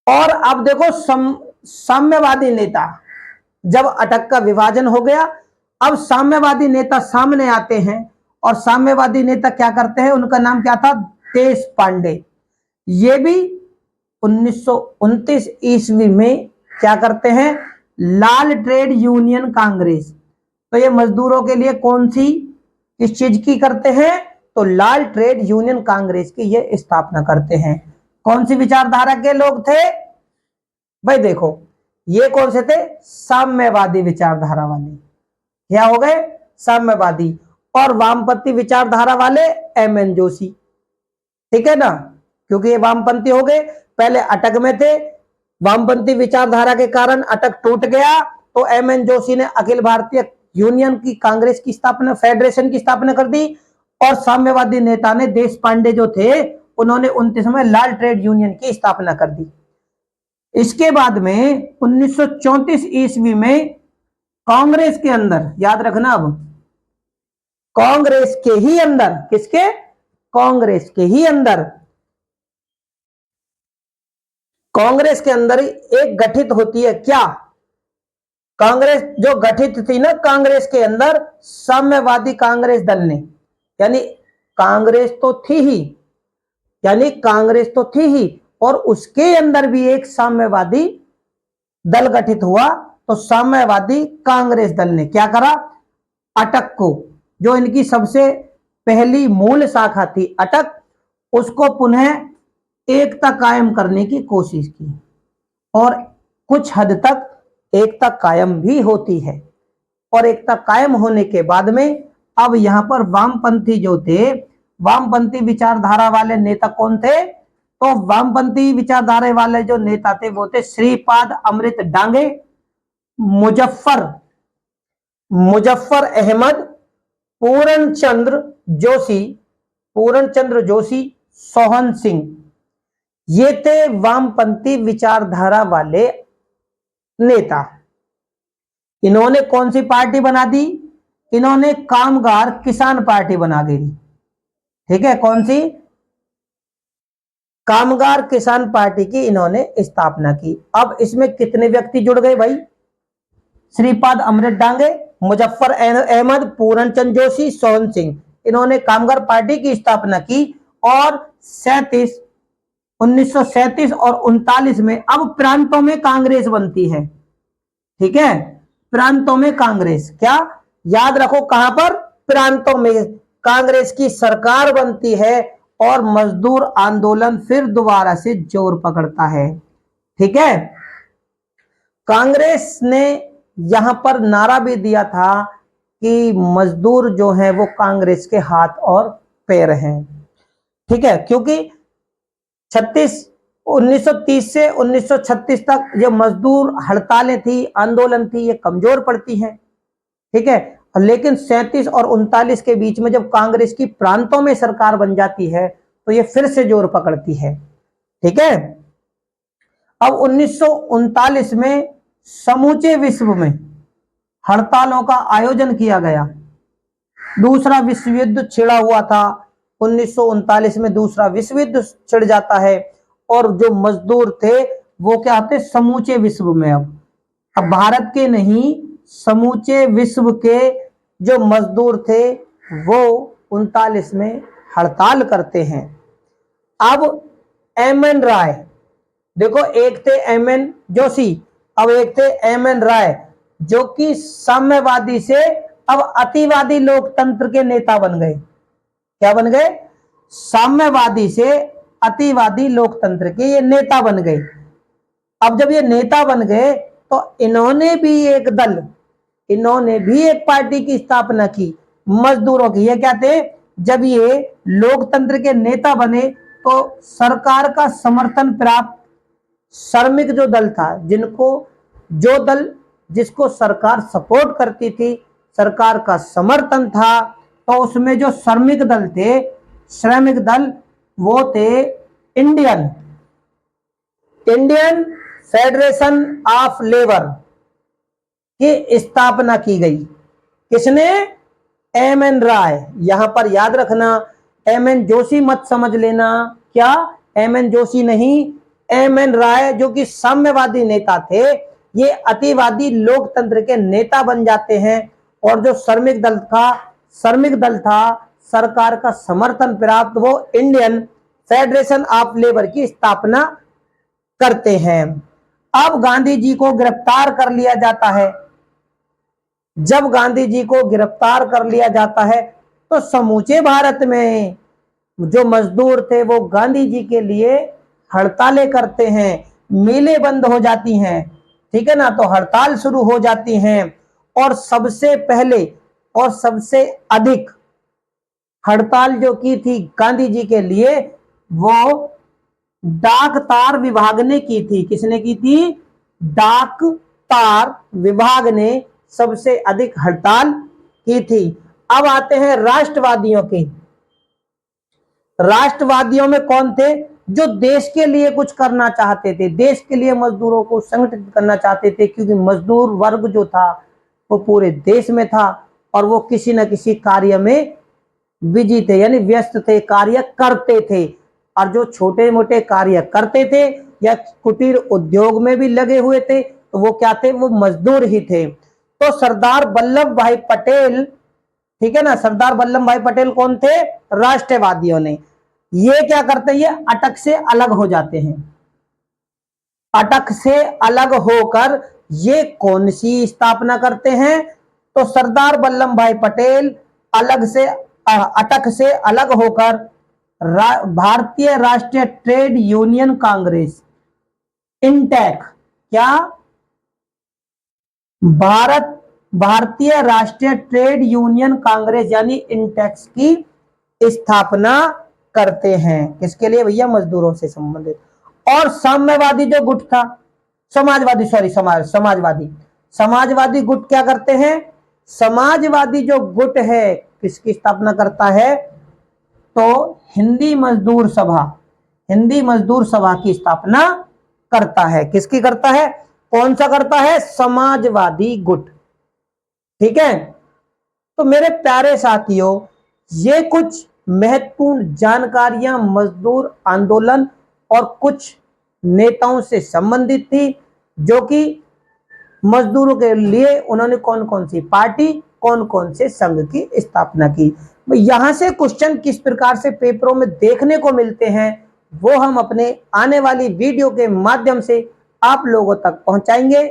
और अब देखो साम्यवादी नेता, जब अटक का विभाजन हो गया, अब साम्यवादी नेता सामने आते हैं। और साम्यवादी नेता क्या करते हैं, उनका नाम क्या था, देश पांडे। ये भी 1929 ईस्वी में क्या करते हैं, लाल ट्रेड यूनियन कांग्रेस। तो ये मजदूरों के लिए कौन सी, किस चीज की करते हैं, तो लाल ट्रेड यूनियन कांग्रेस की ये स्थापना करते हैं। कौन सी विचारधारा के लोग थे भाई, देखो ये कौन से थे, साम्यवादी विचारधारा वाले। क्या हो गए, साम्यवादी। और वामपंथी विचारधारा वाले एम.एन. जोशी। ठीक है ना, क्योंकि ये वामपंथी हो गए, पहले अटक में थे, वामपंथी विचारधारा के कारण अटक टूट गया, तो एम.एन. जोशी ने अखिल भारतीय यूनियन की कांग्रेस की स्थापना, फेडरेशन की स्थापना कर दी। और साम्यवादी नेता ने देश पांडे जो थे, उन्होंने 29 में लाल ट्रेड यूनियन की स्थापना कर दी। इसके बाद में 1934 ईस्वी में कांग्रेस के अंदर, याद रखना, अब कांग्रेस के ही अंदर, किसके, कांग्रेस के ही अंदर, कांग्रेस के अंदर एक गठित होती है क्या, कांग्रेस जो गठित थी ना कांग्रेस के अंदर, साम्यवादी कांग्रेस दल ने, यानी कांग्रेस तो थी ही, यानी कांग्रेस तो थी ही, और उसके अंदर भी एक साम्यवादी दल गठित हुआ। तो साम्यवादी कांग्रेस दल ने क्या करा, अटक को, जो इनकी सबसे पहली मूल शाखा थी अटक, उसको पुनः एकता कायम करने की कोशिश की। और कुछ हद तक एकता कायम भी होती है। और एकता कायम होने के बाद में अब यहां पर वामपंथी जो थे, वामपंथी विचारधारा वाले नेता कौन थे, तो वामपंथी विचारधारा वाले जो नेता थे वो थे श्रीपाद अमृत डांगे, मुजफ्फर अहमद, पूर्ण चंद्र जोशी, सोहन सिंह। ये थे वामपंथी विचारधारा वाले नेता। इन्होंने कौन सी पार्टी बना दी, इन्होंने कामगार किसान पार्टी बना दी। ठीक है, कौन सी, कामगार किसान पार्टी की इन्होंने स्थापना की। अब इसमें कितने व्यक्ति जुड़ गए भाई, श्रीपाद अमृत डांगे, मुजफ्फर अहमद, पूर्णचंद जोशी, सोहन सिंह, इन्होंने कामगार पार्टी की स्थापना की। और 1937 और 39 में अब प्रांतों में कांग्रेस बनती है। ठीक है, प्रांतों में कांग्रेस, क्या याद रखो, कहां पर, प्रांतों में कांग्रेस की सरकार बनती है। और मजदूर आंदोलन फिर दोबारा से जोर पकड़ता है। ठीक है, कांग्रेस ने यहां पर नारा भी दिया था कि मजदूर जो है वो कांग्रेस के हाथ और पैर हैं। ठीक है, क्योंकि 1930 से 1936 तक ये मजदूर हड़तालें थी, आंदोलन थी, ये कमजोर पड़ती हैं। ठीक है, लेकिन 37 और 39 के बीच में जब कांग्रेस की प्रांतों में सरकार बन जाती है तो ये फिर से जोर पकड़ती है। ठीक है, अब 1939 में समूचे विश्व में हड़तालों का आयोजन किया गया। दूसरा विश्व युद्ध छिड़ा हुआ था, 1939 में दूसरा विश्व युद्ध छिड़ जाता है। और जो मजदूर थे वो क्या थे, समूचे विश्व में, अब भारत के नहीं, समूचे विश्व के जो मजदूर थे वो 39 में हड़ताल करते हैं। अब एम.एन. राय, देखो एक थे एम.एन. जोशी, अब एक थे एम.एन. राय, जो कि साम्यवादी से अब अतिवादी लोकतंत्र के नेता बन गए। क्या बन गए, साम्यवादी से अतिवादी लोकतंत्र के ये नेता बन गए। अब जब ये नेता बन गए तो इन्होंने भी एक दल, इन्होंने भी एक पार्टी की स्थापना की मजदूरों की। ये क्या थे, जब ये लोकतंत्र के नेता बने तो सरकार का समर्थन प्राप्त श्रमिक जो दल था, जिसको सरकार सपोर्ट करती थी, सरकार का समर्थन था, तो उसमें जो श्रमिक दल वो थे इंडियन फेडरेशन ऑफ लेबर की स्थापना की गई। किसने, एम.एन. राय। यहां पर याद रखना, एम.एन. जोशी मत समझ लेना, क्या, एम.एन. जोशी नहीं, एम.एन. राय जो कि साम्यवादी नेता थे, ये अतिवादी लोकतंत्र के नेता बन जाते हैं। और जो श्रमिक दल था सरकार का समर्थन प्राप्त, वो इंडियन फेडरेशन ऑफ लेबर की स्थापना करते हैं। अब गांधी जी को गिरफ्तार कर लिया जाता है। जब गांधी जी को गिरफ्तार कर लिया जाता है तो समूचे भारत में जो मजदूर थे वो गांधी जी के लिए हड़तालें करते हैं, मिलें बंद हो जाती हैं, ठीक है ना, तो हड़ताल शुरू हो जाती हैं। और सबसे पहले और सबसे अधिक हड़ताल जो की थी गांधी जी के लिए, वो डाक तार विभाग ने की थी। किसने की थी? डाक तार विभाग ने सबसे अधिक हड़ताल की थी। अब आते हैं राष्ट्रवादियों के। राष्ट्रवादियों में कौन थे? जो देश के लिए कुछ करना चाहते थे, देश के लिए मजदूरों को संगठित करना चाहते थे, क्योंकि मजदूर वर्ग जो था वो पूरे देश में था और वो किसी न किसी कार्य में बिजी थे, यानी व्यस्त थे, कार्य करते थे। और जो छोटे मोटे कार्य करते थे या कुटीर उद्योग में भी लगे हुए थे, तो वो क्या थे? वो मजदूर ही थे। तो सरदार वल्लभ भाई पटेल, ठीक है ना, सरदार वल्लभ भाई पटेल कौन थे? राष्ट्रवादियों ने। ये क्या करते हैं? ये अटक से अलग हो जाते हैं। अटक से अलग होकर ये कौन सी स्थापना करते हैं? तो सरदार वल्लभ भाई पटेल अटक से अलग होकर भारतीय राष्ट्रीय ट्रेड यूनियन कांग्रेस, इंटेक, क्या? भारतीय राष्ट्रीय ट्रेड यूनियन कांग्रेस यानी इंटेक्स की स्थापना करते हैं। किसके लिए भैया? मजदूरों से संबंधित। और साम्यवादी जो गुट था, समाजवादी गुट क्या करते हैं? समाजवादी जो गुट है किसकी स्थापना करता है? तो हिंदी मजदूर सभा की स्थापना करता है। किसकी करता है? कौन सा करता है? समाजवादी गुट, ठीक है। तो मेरे प्यारे साथियों, ये कुछ महत्वपूर्ण जानकारियां मजदूर आंदोलन और कुछ नेताओं से संबंधित थी, जो कि मजदूरों के लिए उन्होंने कौन कौन सी पार्टी, कौन कौन से संघ की स्थापना की। यहां से क्वेश्चन किस प्रकार से पेपरों में देखने को मिलते हैं, वो हम अपने आने वाली वीडियो के माध्यम से आप लोगों तक पहुंचाएंगे।